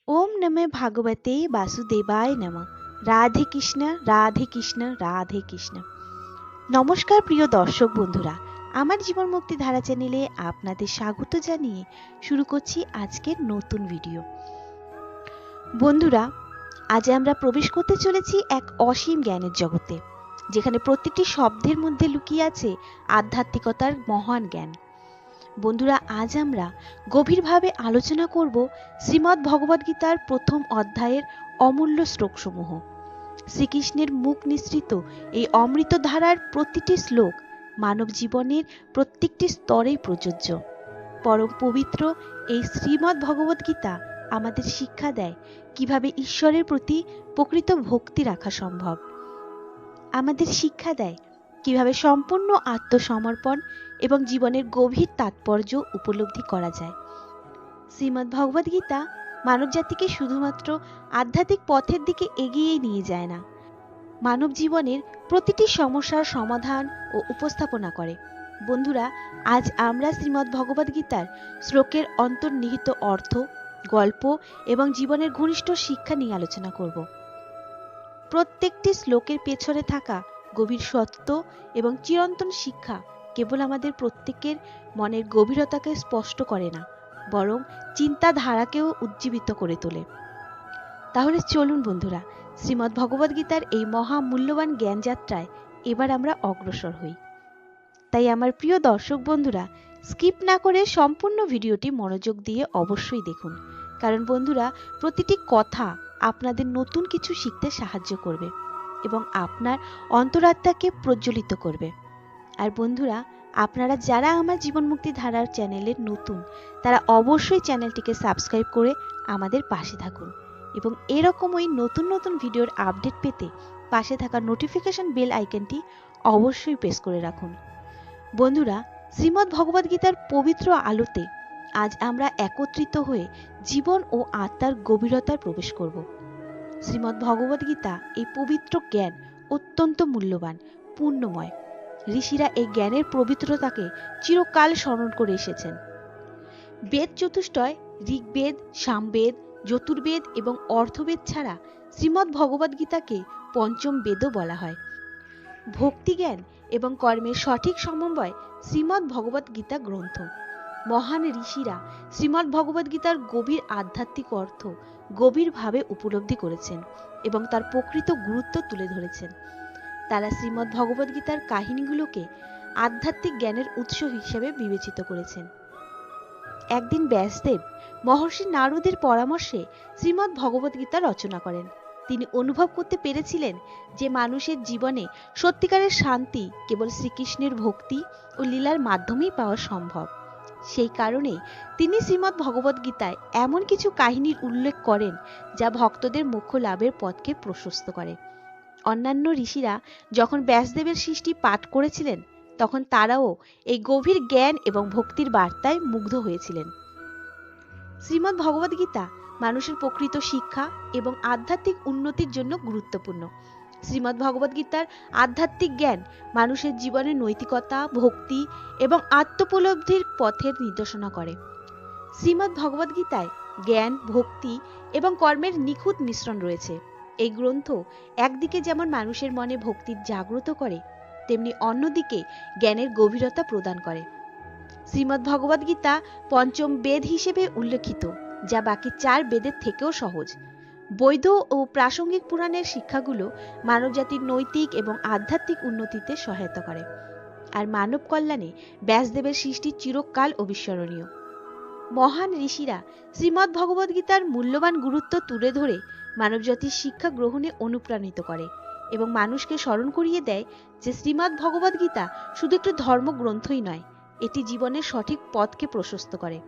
ओम नमः भागवते वासुदेवाय नमः। রাধে কৃষ্ণ রাধে কৃষ্ণ রাধে কৃষ্ণ। নমস্কার প্রিয় দর্শক বন্ধুরা, আমার জীবন মুক্তি ধারা চ্যানেলে আপনাদের স্বাগত জানিয়ে শুরু করছি আজকের নতুন ভিডিও। বন্ধুরা, আজ আমরা প্রবেশ করতে চলেছি এক অসীম জ্ঞানের জগতে, যেখানে প্রত্যেকটি শব্দের মধ্যে লুকিয়ে আছে আধ্যাত্মিকতার মহান জ্ঞান। বন্ধুরা, আজ আমরা গভীরভাবে আলোচনা করব শ্রীমদ্ ভগবদ্গীতার প্রথম অধ্যায়ের অমূল্য শ্লোকসমূহ। শ্রীকৃষ্ণের মুখ নিঃসৃত এই অমৃত ধারার প্রতিটি শ্লোক মানব জীবনের প্রত্যেকটি স্তরেই প্রযোজ্য। পরম পবিত্র এই শ্রীমদ্ ভগবদ্গীতা আমাদের শিক্ষা দেয় কিভাবে ঈশ্বরের প্রতি প্রকৃত ভক্তি রাখা সম্ভব। আমাদের শিক্ষা দেয় কিভাবে সম্পূর্ণ আত্মসমর্পণ এবং জীবনের গভীর তাৎপর্য উপলব্ধি করা যায়। শ্রীমদ্ ভগবদ্গীতা মানব জাতিকে শুধুমাত্র আধ্যাত্মিক পথের দিকে এগিয়েই নিয়ে যায় না, মানব জীবনের প্রতিটি সমস্যার সমাধান ও উপস্থাপনা করে। বন্ধুরা, আজ আমরা শ্রীমদ্ ভগবদ্গীতার শ্লোকের অন্তর্নিহিত অর্থ, গল্প এবং জীবনের ঘনিষ্ঠ শিক্ষা নিয়ে আলোচনা করব। প্রত্যেকটি শ্লোকের পেছনে থাকা গভীর সত্য এবং চিরন্তন শিক্ষা কেবল আমাদের প্রত্যেকের মনের গভীরতাকে স্পষ্ট করে না, বরং চিন্তাধারাকেও উজ্জীবিত করে তোলে। তাহলে চলুন বন্ধুরা, শ্রীমদ্ ভগবদ্গীতার এই মহা মূল্যবান জ্ঞান যাত্রায় এবার আমরা অগ্রসর হই। তাই আমার প্রিয় দর্শক বন্ধুরা, স্কিপ না করে সম্পূর্ণ ভিডিওটি মনোযোগ দিয়ে অবশ্যই দেখুন, কারণ বন্ধুরা, প্রতিটি কথা আপনাদের নতুন কিছু শিখতে সাহায্য করবে এবং আপনার অন্তরাত্মাকে প্রজ্বলিত করবে। আর বন্ধুরা, আপনারা যারা আমার জীবন মুক্তি ধারার চ্যানেলের নতুন, তারা অবশ্যই চ্যানেলটিকে সাবস্ক্রাইব করে আমাদের পাশে থাকুন এবং এরকমই নতুন নতুন ভিডিওর আপডেট পেতে পাশে থাকা নোটিফিকেশন বেল আইকনটি অবশ্যই প্রেস করে রাখুন। বন্ধুরা, শ্রীমদ্ ভগবদ্গীতার পবিত্র আলোতে আজ আমরা একত্রিত হয়ে জীবন ও আত্মার গভীরতায় প্রবেশ করব। শ্রীমদ্ ভগবদ্গীতা এই পবিত্র জ্ঞান অত্যন্ত মূল্যবান, পূর্ণময়। ঋষিরা এই জ্ঞানের পবিত্রতাকে চিরকাল স্মরণ করে এসেছেন। বেদ চতুষ্টয়, ঋগ্বেদ, সামবেদ, যজুর্বেদ এবং অর্থবেদ ছাড়া শ্রীমদ্ ভগবদ্গীতাকে পঞ্চম বেদও বলা হয়। ভক্তিজ্ঞান এবং কর্মের সঠিক সমন্বয় শ্রীমদ্ ভগবদ্গীতা গ্রন্থ। মহান ঋষিরা শ্রীমদ্ ভগবদ্গীতার গভীর আধ্যাত্মিক অর্থ গভীরভাবে উপলব্ধি করেছেন এবং তার প্রকৃত গুরুত্ব তুলে ধরেছেন। তারা শ্রীমদ্ ভগবদ্গীতার কাহিনীগুলোকে আধ্যাত্মিক জ্ঞানের উৎস হিসেবে বিবেচিত করেছেন। একদিন ব্যাসদেব মহর্ষি নারদের পরামর্শে শ্রীমদ্ ভগবদ্গীতা রচনা করেন। তিনি অনুভব করতে পেরেছিলেন যে মানুষের জীবনে সত্যিকারের শান্তি কেবল শ্রীকৃষ্ণের ভক্তি ও লীলার মাধ্যমেই পাওয়া সম্ভব। সেই কারণে তিনি শ্রীমদ্ ভগবদ্গীতায় এমন কিছু কাহিনীর উল্লেখ করেন যা ভক্তদের মোক্ষ লাভের পথকে প্রশস্ত করে। অন্যান্য ঋষিরা যখন ব্যাসদেবের সৃষ্টি পাঠ করেছিলেন, তখন তারাও এই গভীর জ্ঞান এবং ভক্তির বার্তায় মুগ্ধ হয়েছিলেন। শ্রীমদ্ ভগবদ্গীতা মানুষের প্রকৃত শিক্ষা এবং আধ্যাত্মিক উন্নতির জন্য গুরুত্বপূর্ণ। শ্রীমদ্ ভগবদ্গীতার আধ্যাত্মিক জ্ঞান মানুষের জীবনে নৈতিকতা, ভক্তি এবং আত্মোপলব্ধির পথের নির্দেশনা করে। শ্রীমদ্ ভগবদ্গীতায় জ্ঞান, ভক্তি এবং কর্মের নিখুঁত মিশ্রণ রয়েছে। এই গ্রন্থ একদিকে যেমন মানুষের মনে ভক্তির জাগ্রত করে, তেমনি অন্যদিকে জ্ঞানের গভীরতা প্রদান করে। শ্রীমদ্ ভগবদ্গীতা পঞ্চম বেদ হিসেবে উল্লেখিত, যা বাকি 4 বেদের থেকেও সহজ। বৈদ ও প্রাসঙ্গিক পুরাণের শিক্ষাগুলো মানবজাতির নৈতিক এবং আধ্যাত্মিক উন্নতিতে সহায়তা করে, আর মানব কল্যাণে ব্যাসদেবের সৃষ্টি চিরকাল অবিস্মরণীয়। মহান ঋষিরা শ্রীমদ্ ভগবদ্গীতার মূল্যবান গুরুত্ব তুলে ধরে মানবজাতির শিক্ষা গ্রহণে অনুপ্রাণিত করে এবং মানুষকে স্মরণ করিয়ে দেয় যে শ্রীমদ্ ভগবদ্গীতা শুধু একটি ধর্মগ্রন্থই নয়, এটি জীবনের সঠিক পথকে প্রশস্ত করে।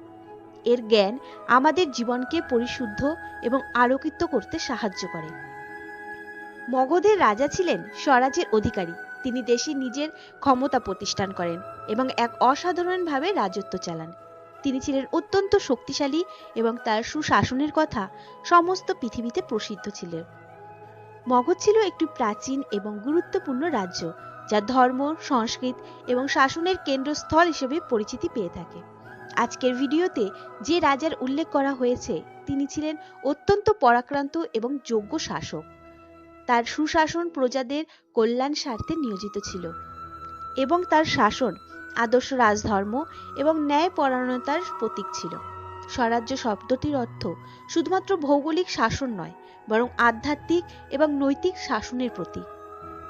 এর জ্ঞান আমাদের জীবনকে পরিশুদ্ধ এবং আলোকিত করতে সাহায্য করে। মগধের রাজা ছিলেন স্বরাজের অধিকারী। তিনি দেশে নিজের ক্ষমতা প্রতিষ্ঠান করেন এবং এক অসাধারণভাবে রাজত্ব চালান। তিনি ছিলেন অত্যন্ত শক্তিশালী এবং তার সুশাসনের কথা সমস্ত পৃথিবীতে প্রসিদ্ধ ছিল। মগধ ছিল একটি প্রাচীন এবং গুরুত্বপূর্ণ রাজ্য, যা ধর্ম, সংস্কৃত এবং শাসনের কেন্দ্রস্থল হিসেবে পরিচিতি পেয়ে থাকে। আজকের ভিডিওতে যে রাজার উল্লেখ করা হয়েছে তিনি ছিলেন অত্যন্ত পরাক্রান্ত এবং যোগ্য শাসক। তার সুশাসন প্রজাদের কল্যাণ স্বার্থে নিয়োজিত ছিল এবং তার শাসন আদর্শ রাজধর্ম এবং ন্যায়পরায়ণতার প্রতীক ছিল। স্বরাজ্য শব্দটির অর্থ শুধুমাত্র ভৌগোলিক শাসন নয়, বরং আধ্যাত্মিক এবং নৈতিক শাসনের প্রতীক।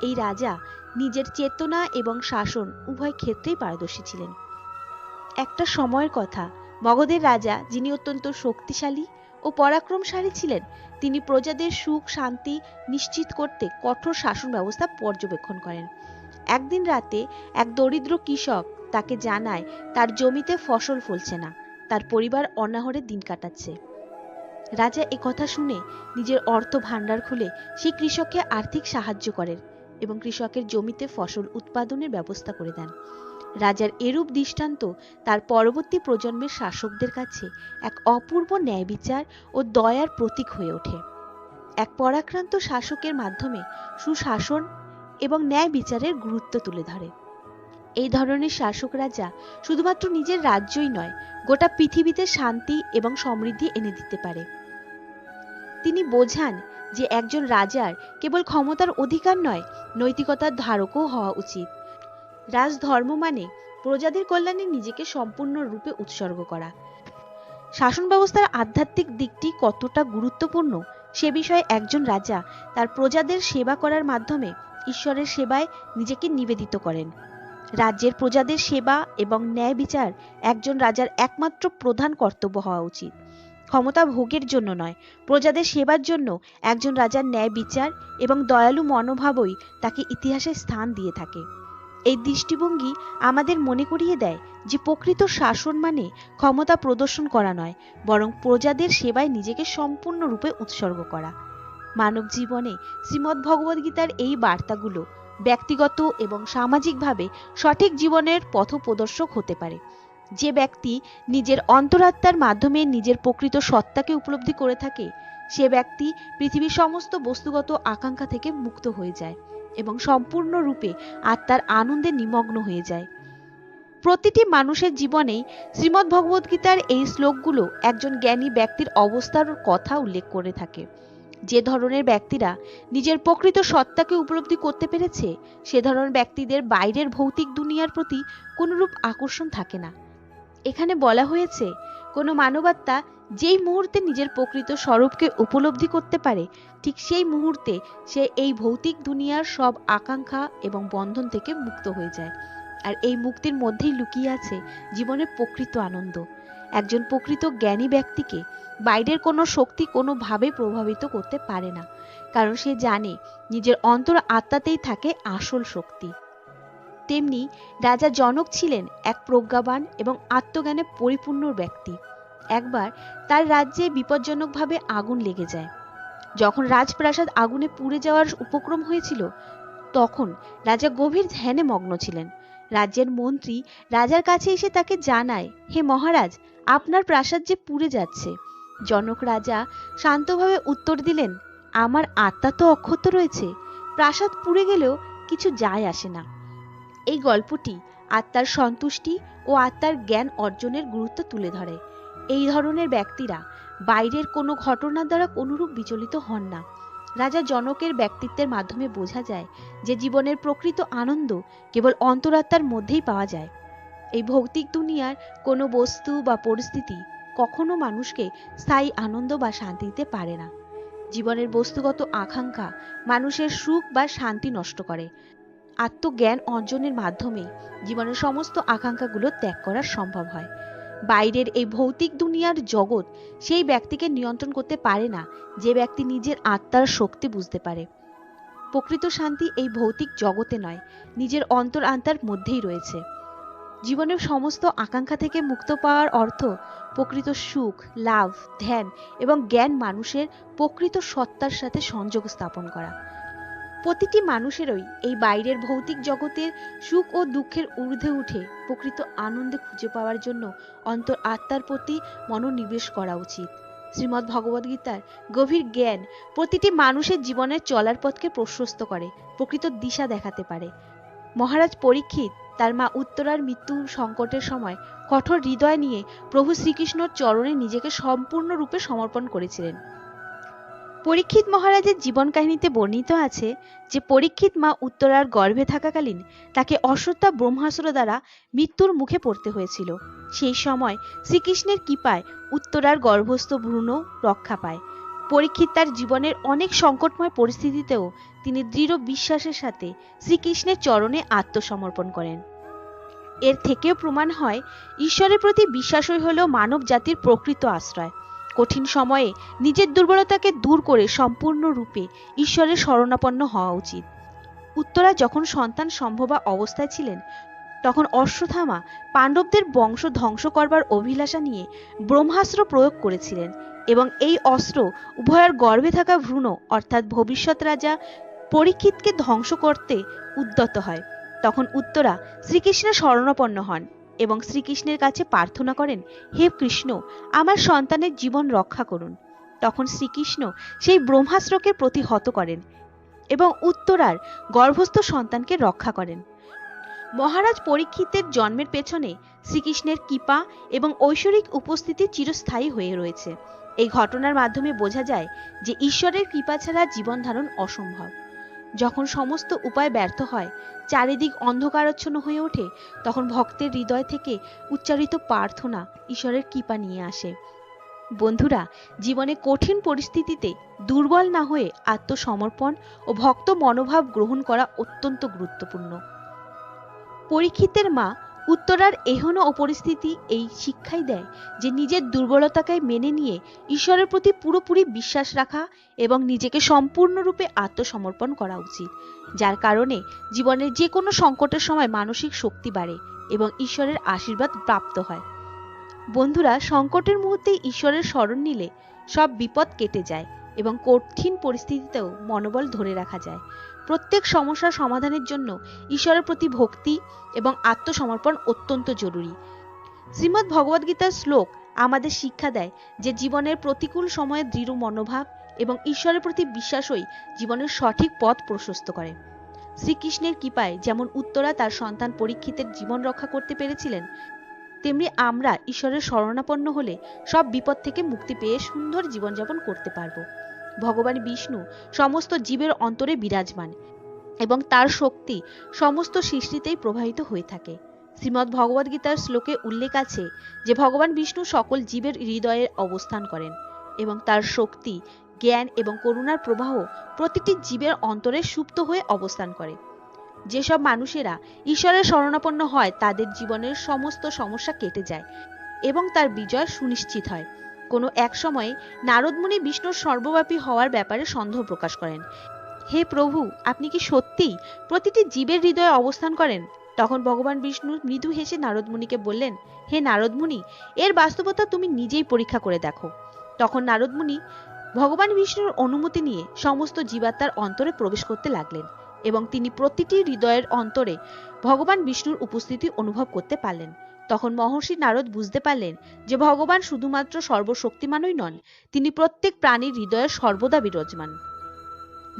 এই রাজা নিজের চেতনা এবং শাসন উভয় ক্ষেত্রেই পারদর্শী ছিলেন। একটা সময়ের কথা, মগধের রাজা, যিনি অত্যন্ত শক্তিশালী ও পরাক্রমশালী ছিলেন, তিনি প্রজাদের সুখ শান্তি নিশ্চিত করতে কঠোর শাসন ব্যবস্থা পর্যবেক্ষণ করেন। একদিন রাতে এক দরিদ্র কৃষক তাকে জানায় তার জমিতে ফসল ফলছে না, তার পরিবার অনাহারে দিন কাটাচ্ছে। রাজা একথা শুনে নিজের অর্থ ভাণ্ডার খুলে সেই কৃষককে আর্থিক সাহায্য করেন এবং কৃষকের জমিতে ফসল উৎপাদনের ব্যবস্থা করে দেন। রাজার এরূপ দৃষ্টান্ত তার পরবর্তী প্রজন্মের শাসকদের কাছে এক অপূর্ব ন্যায় বিচার ও দয়ার প্রতীক হয়ে ওঠে। এক পরাক্রান্ত শাসকের মাধ্যমে সুশাসন এবং ন্যায় বিচারের গুরুত্ব তুলে ধরে। এই ধরনের শাসক রাজা শুধুমাত্র নিজের রাজ্যই নয়, গোটা পৃথিবীতে শান্তি এবং সমৃদ্ধি এনে দিতে পারে। তিনি বোঝান যে একজন রাজার কেবল ক্ষমতার অধিকার নয়, নৈতিকতার ধারকও হওয়া উচিত। রাজধর্ম মানে প্রজাদের কল্যাণে নিজেকে সম্পূর্ণরূপে উৎসর্গ করা। শাসন ব্যবস্থার আধ্যাত্মিক দিকটি কতটা গুরুত্বপূর্ণ সে বিষয়ে একজন রাজা তার প্রজাদের সেবা করার মাধ্যমে ঈশ্বরের সেবায় নিজেকে নিবেদিত করেন। রাজ্যের প্রজাদের সেবা এবং ন্যায় বিচার একজন রাজার একমাত্র প্রধান কর্তব্য হওয়া উচিত। ক্ষমতা ভোগের জন্য নয়, প্রজাদের সেবার জন্য একজন রাজার ন্যায় বিচার এবং দয়ালু মনোভাবই তাকে ইতিহাসে স্থান দিয়ে থাকে। এই দৃষ্টিভঙ্গি আমাদের মনে করিয়ে দেয় যে প্রকৃত শাসন মানে ক্ষমতা প্রদর্শন করা নয়, বরং প্রজাদের সেবায় নিজেকে সম্পূর্ণরূপে উৎসর্গ করা। মানব জীবনে শ্রীমদ্ভগবদ্গীতার এই বার্তাগুলো ব্যক্তিগত এবং সামাজিকভাবে সঠিক জীবনের পথপ্রদর্শক হতে পারে। যে ব্যক্তি নিজের অন্তরাত্মার মাধ্যমে নিজের প্রকৃত সত্তাকে উপলব্ধি করে থাকে, সে ব্যক্তি পৃথিবীর সমস্ত বস্তুগত আকাঙ্ক্ষা থেকে মুক্ত হয়ে যায় এবং সম্পূর্ণরূপে আত্মার আনন্দে নিমগ্ন হয়ে যায়। প্রতিটি মানুষের জীবনেই শ্রীমদ্ভগবদ্গীতার এই শ্লোকগুলো একজন জ্ঞানী ব্যক্তির অবস্থার কথা উল্লেখ করে থাকে। যে ধরনের ব্যক্তিরা নিজের প্রকৃত সত্তাকে উপলব্ধি করতে পেরেছে, সে ধরনের ব্যক্তিদের বাইরের ভৌতিক দুনিয়ার প্রতি কোনরূপ আকর্ষণ থাকে না। এখানে বলা হয়েছে, কোনো মানবাত্মা যেই মুহূর্তে নিজের প্রকৃত স্বরূপকে উপলব্ধি করতে পারে, ঠিক সেই মুহূর্তে সে এই ভৌতিক দুনিয়ার সব আকাঙ্ক্ষা এবং বন্ধন থেকে মুক্ত হয়ে যায়। আর এই মুক্তির মধ্যেই লুকিয়ে আছে জীবনের প্রকৃত আনন্দ। একজন প্রকৃত জ্ঞানী ব্যক্তিকে বাইরের কোনো শক্তি কোনোভাবে প্রভাবিত করতে পারে না, কারণ সে জানে নিজের অন্তর আত্মাতেই থাকে আসল শক্তি। তেমনি রাজা জনক ছিলেন এক প্রজ্ঞাবান এবং আত্মজ্ঞানে পরিপূর্ণ ব্যক্তি। একবার তার রাজ্যে বিপজ্জনকভাবে আগুন লেগে যায়। যখন রাজপ্রাসাদ আগুনে পুড়ে যাওয়ার উপক্রম হয়েছিল, তখন রাজা গভীর ধ্যানে মগ্ন ছিলেন। রাজ্যের মন্ত্রী রাজার কাছে এসে তাকে জানায়, হে মহারাজ, আপনার প্রাসাদ যে পুড়ে যাচ্ছে। জনক রাজা শান্তভাবে উত্তর দিলেন, আমার আত্মা তো অক্ষত রয়েছে, প্রাসাদ পুড়ে গেলেও কিছু যায় আসে না। এই গল্পটি আত্মার সন্তুষ্টি ও আত্মার জ্ঞান অর্জনের গুরুত্ব তুলে ধরে। এই ধরনের ব্যক্তিরা বাইরের কোনো ঘটনার দ্বারা কোনরূপ বিচলিত হন না। রাজা জনকের ব্যক্তিত্বের মাধ্যমে বোঝা যায় যে জীবনের প্রকৃত আনন্দ কেবল অন্তরাত্মার মধ্যেই পাওয়া যায়। এই ভৌতিক দুনিয়ার কোনো বস্তু বা পরিস্থিতি কখনো মানুষকে স্থায়ী আনন্দ বা শান্তি দিতে পারে না। জীবনের বস্তুগত আকাঙ্ক্ষা মানুষের সুখ বা শান্তি নষ্ট করে। আত্মজ্ঞান অর্জনের মাধ্যমে জীবনের সমস্ত আকাঙ্ক্ষাগুলো ত্যাগ করা সম্ভব হয়। বাইরের এই ভৌতিক দুনিয়ার জগৎ সেই ব্যক্তিকে নিয়ন্ত্রণ করতে পারে না যে ব্যক্তি নিজের আত্মার শক্তি বুঝতে পারে। প্রকৃত শান্তি এই ভৌতিক জগতে নয়, নিজের অন্তর আত্মার মধ্যেই রয়েছে। জীবনের সমস্ত আকাঙ্ক্ষা থেকে মুক্ত পাওয়ার অর্থ প্রকৃত সুখ, লাভ, ধ্যান এবং জ্ঞান মানুষের প্রকৃত সত্তার সাথে সংযোগ স্থাপন করা। প্রতিটি মানুষেরই এই বাইরের ভৌতিক জগতের সুখ ও দুঃখের ঊর্ধ্বে উঠে প্রকৃত আনন্দে খুঁজে পাওয়ার জন্য অন্তর আত্মার প্রতি মনোনিবেশ করা উচিত। শ্রীমদ্ ভগবদ্গীতার গভীর জ্ঞান প্রতিটি মানুষের জীবনের চলার পথকে প্রশস্ত করে, প্রকৃত দিশা দেখাতে পারে। মহারাজ পরীক্ষিত তার মা উত্তরার মৃত্যু সংকটের সময় কঠোর হৃদয় নিয়ে প্রভু শ্রীকৃষ্ণর চরণে নিজেকে সম্পূর্ণরূপে সমর্পণ করেছিলেন। পরীক্ষিত মহারাজের জীবন কাহিনীতে বর্ণিত আছে যে পরীক্ষিত মা উত্তরার গর্ভে থাকাকালীন তাকে অশ্বত্থা ব্রহ্মাস্ত্র দ্বারা মৃত্যুর মুখে পড়তে হয়েছিল। সেই সময় শ্রীকৃষ্ণের কৃপায় উত্তরার গর্ভস্থ ভ্রূণ রক্ষা পায়। পরীক্ষিত তার জীবনের অনেক সংকটময় পরিস্থিতিতেও তিনি দৃঢ় বিশ্বাসের সাথে শ্রীকৃষ্ণের চরণে আত্মসমর্পণ করেন। এর থেকেও প্রমাণ হয় ঈশ্বরের প্রতি বিশ্বাসই হল মানব জাতির প্রকৃত আশ্রয়। কঠিন সময়ে নিজের দুর্বলতাকে দূর করে সম্পূর্ণরূপে ঈশ্বরের শরণাপন্ন হওয়া উচিত। উত্তরা যখন সন্তান সম্ভবা অবস্থায় ছিলেন তখন অশ্বত্থামা পাণ্ডবদের বংশ ধ্বংস করবার অভিলাষা নিয়ে ব্রহ্মাস্ত্র প্রয়োগ করেছিলেন এবং এই অস্ত্র উভয়ের গর্ভে থাকা ভ্রূণ অর্থাৎ ভবিষ্যৎ রাজা পরীক্ষিতকে ধ্বংস করতে উদ্যত হয়। তখন উত্তরা শ্রীকৃষ্ণের শরণাপন্ন হন এবং শ্রীকৃষ্ণের কাছে প্রার্থনা করেন, হে কৃষ্ণ, আমার সন্তানের জীবন রক্ষা করুন। তখন শ্রীকৃষ্ণ সেই ব্রহ্মাস্ত্রকে প্রতিহত করেন এবং উত্তরার গর্ভস্থ সন্তানকে রক্ষা করেন। মহারাজ পরীক্ষিতের জন্মের পেছনে শ্রীকৃষ্ণের কৃপা এবং ঐশ্বরিক উপস্থিতি চিরস্থায়ী হয়ে রয়েছে। এই ঘটনার মাধ্যমে বোঝা যায় যে ঈশ্বরের কৃপা ছাড়া জীবন ধারণ অসম্ভব। যখন সমস্ত উপায় ব্যর্থ হয়, চারিদিক অন্ধকারাচ্ছন্ন হয়ে ওঠে, তখন ভক্তের হৃদয় থেকে উচ্চারিত প্রার্থনা ঈশ্বরের কৃপা নিয়ে আসে। বন্ধুরা, জীবনে কঠিন পরিস্থিতিতে দুর্বল না হয়ে আত্মসমর্পণ ও ভক্ত মনোভাব গ্রহণ করা অত্যন্ত গুরুত্বপূর্ণ। পরীক্ষিতের মা উত্তরার এহেন পরিস্থিতি এই শিক্ষাই দেয় যে নিজের দুর্বলতাকে মেনে নিয়ে ঈশ্বরের প্রতি পুরোপুরি বিশ্বাস রাখা এবং নিজেকে সম্পূর্ণরূপে আত্মসমর্পণ করা উচিত, যার কারণে জীবনের যে কোনো সংকটের সময় মানসিক শক্তি বাড়ে এবং ঈশ্বরের আশীর্বাদ প্রাপ্ত হয়। বন্ধুরা, সংকটের মুহূর্তে ঈশ্বরের শরণ নিলে সব বিপদ কেটে যায় এবং কঠিন পরিস্থিতিতেও মনোবল ধরে রাখা যায়। প্রত্যেক সমস্যার সমাধানের জন্য ঈশ্বরের প্রতি ভক্তি এবং আত্মসমর্পণ অত্যন্ত জরুরি। শ্রীমদ্ ভগবদ্গীতার শ্লোক আমাদের শিক্ষা দেয় যে জীবনের প্রতিকূল সময়ে দৃঢ় মনোভাব এবং ঈশ্বরের প্রতি বিশ্বাসই জীবনের সঠিক পথ প্রশস্ত করে। শ্রীকৃষ্ণের কৃপায় যেমন উত্তরা তার সন্তান পরীক্ষিতের জীবন রক্ষা করতে পেরেছিলেন, তেমনি আমরা ঈশ্বরের শরণাপন্ন হলে সব বিপদ থেকে মুক্তি পেয়ে সুন্দর জীবনযাপন করতে পারব। ভগবান বিষ্ণু সমস্ত জীবের অন্তরে বিরাজমান এবং তার শক্তি সমস্ত সৃষ্টিতেই প্রবাহিত হয়ে থাকে। শ্রীমদ্ ভগবদ্গীতার শ্লোকে উল্লেখ আছে যে ভগবান বিষ্ণু সকল জীবের হৃদয়ে অবস্থান করেন এবং তার শক্তি, জ্ঞান এবং করুণার প্রবাহ প্রতিটি জীবের অন্তরে সুপ্ত হয়ে অবস্থান করে। যেসব মানুষেরা ঈশ্বরের শরণাপন্ন হয় তাদের জীবনের সমস্ত সমস্যা কেটে যায় এবং তার বিজয় সুনিশ্চিত হয়। কোনো এক সময়ে নারদ মুনি বিষ্ণুর সর্বব্যাপী হওয়ার ব্যাপারে সন্দেহ প্রকাশ করেন। হে প্রভু, আপনি কি সত্যিই প্রতিটি জীবের হৃদয়ে অবস্থান করেন? তখন ভগবান বিষ্ণু মৃদু হেসে নারদ মুনিকে বললেন, হে নারদ মুনি, এর বাস্তবতা তুমি নিজেই পরীক্ষা করে দেখো। তখন নারদ মুনি ভগবান বিষ্ণুর অনুমতি নিয়ে সমস্ত জীবাত্মার অন্তরে প্রবেশ করতে লাগলেন এবং তিনি প্রতিটি হৃদয়ের অন্তরে ভগবান বিষ্ণুর উপস্থিতি অনুভব করতে পারলেন। তখন মহর্ষি নারদ বুঝতে পারলেন যে ভগবান শুধুমাত্র সর্বশক্তিমানই নন, তিনি প্রত্যেক প্রাণীর হৃদয়ে সর্বদা বিরাজমান।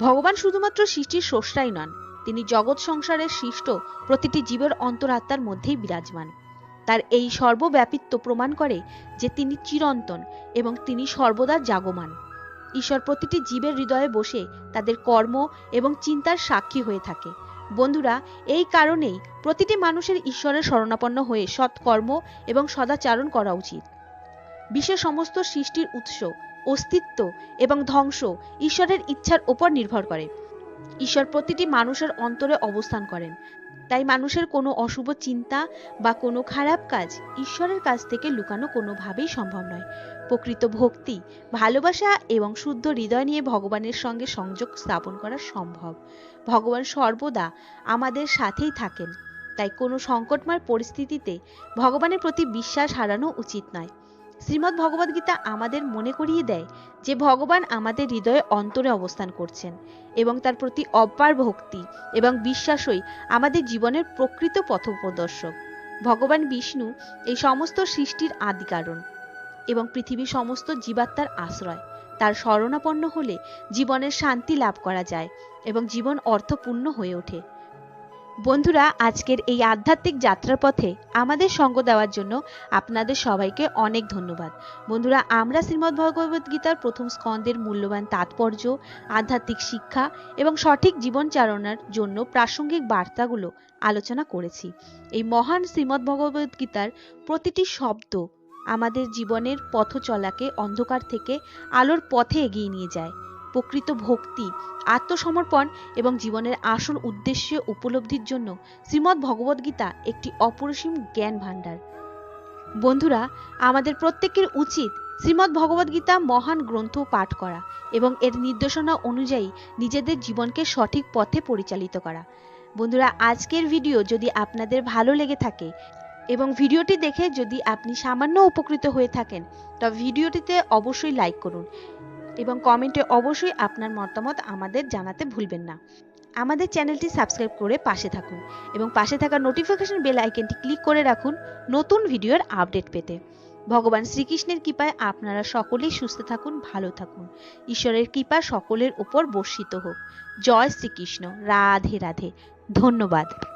ভগবান শুধুমাত্র সৃষ্টির স্রষ্টাই নন, তিনি জগৎ সংসারের সৃষ্ট প্রতিটি জীবের অন্তরাত্মার মধ্যেই বিরাজমান। তার এই সর্বব্যাপিত্ব প্রমাণ করে যে তিনি চিরন্তন এবং তিনি সর্বদা জাগমান। ঈশ্বর প্রতিটি জীবের হৃদয়ে বসে তাদের কর্ম এবং চিন্তার সাক্ষী হয়ে থাকে। বন্ধুরা, এই কারণেই প্রতিটি মানুষের ঈশ্বরের শরণাপন্ন হয়ে সৎকর্ম এবং সদাচরণ করা উচিত। বিশ্বের সমস্ত সৃষ্টির উৎস, অস্তিত্ব এবং ধ্বংস ঈশ্বরের ইচ্ছার উপর নির্ভর করে। ঈশ্বর প্রতিটি মানুষের অন্তরে অবস্থান করেন, তাই মানুষের কোনো অশুভ চিন্তা বা কোনো খারাপ কাজ ঈশ্বরের কাছ থেকে লুকানো কোনোভাবেই সম্ভব নয়। প্রকৃত ভক্তি, ভালোবাসা এবং শুদ্ধ হৃদয় নিয়ে ভগবানের সঙ্গে সংযোগ স্থাপন করা সম্ভব। ভগবান সর্বদা আমাদের সাথেই থাকেন, তাই কোনো সংকটময় পরিস্থিতিতে ভগবানের প্রতি বিশ্বাস হারানো উচিত নয়। শ্রীমদ্ ভগবদ্গীতা আমাদের মনে করিয়ে দেয় যে ভগবান আমাদের হৃদয়ে অন্তরে অবস্থান করছেন এবং তার প্রতি অপার ভক্তি এবং বিশ্বাসই আমাদের জীবনের প্রকৃত পথপ্রদর্শক। ভগবান বিষ্ণু এই সমস্ত সৃষ্টির আদি কারণ এবং পৃথিবীর সমস্ত জীবাত্মার আশ্রয়। তার শরণাপন্ন হলে জীবনের শান্তি লাভ করা যায় এবং জীবন অর্থপূর্ণ হয়ে ওঠে। বন্ধুরা, আজকের এই আধ্যাত্মিক যাত্রার পথে আমাদের সঙ্গ দেওয়ার জন্য আপনাদের সবাইকে অনেক ধন্যবাদ। বন্ধুরা, আমরা শ্রীমদ্ ভগবদ গীতার প্রথম স্কন্ধের মূল্যবান তাৎপর্য, আধ্যাত্মিক শিক্ষা এবং সঠিক জীবনচারণার জন্য প্রাসঙ্গিক বার্তাগুলো আলোচনা করেছি। এই মহান শ্রীমদ্ ভগবদ গীতার প্রতিটি শব্দ আমাদের জীবনের পথ চলাকে অন্ধকার থেকে আলোর পথে এগিয়ে নিয়ে যায়। প্রকৃত ভক্তি, আত্মসমর্পণ এবং জীবনের আসল উদ্দেশ্য উপলব্ধির জন্য শ্রীমদ্ ভগবদ গীতা একটি অপরিসীম জ্ঞান ভাণ্ডার। বন্ধুরা, আমাদের প্রত্যেকের উচিত শ্রীমদ্ ভগবদ গীতা মহান গ্রন্থ পাঠ করা এবং এর নির্দেশনা অনুযায়ী নিজেদের জীবনকে সঠিক পথে পরিচালিত করা। বন্ধুরা, আজকের ভিডিও যদি আপনাদের ভালো লেগে থাকে এবং ভিডিওটি দেখে যদি আপনি সামান্য উপকৃত হয়ে থাকেন, তবে ভিডিওটিতে অবশ্যই লাইক করুন এবং কমেন্টে অবশ্যই আপনার মতামত আমাদের জানাতে ভুলবেন না। আমাদের চ্যানেলটি সাবস্ক্রাইব করে পাশে থাকুন এবং পাশে থাকা নোটিফিকেশন বেল আইকনটি ক্লিক করে রাখুন নতুন ভিডিওর আপডেট পেতে। ভগবান শ্রীকৃষ্ণের কৃপায় আপনারা সকলেই সুস্থ থাকুন, ভালো থাকুন। ঈশ্বরের কৃপা সকলের উপর বর্ষিত হোক। জয় শ্রীকৃষ্ণ। রাধে রাধে। ধন্যবাদ।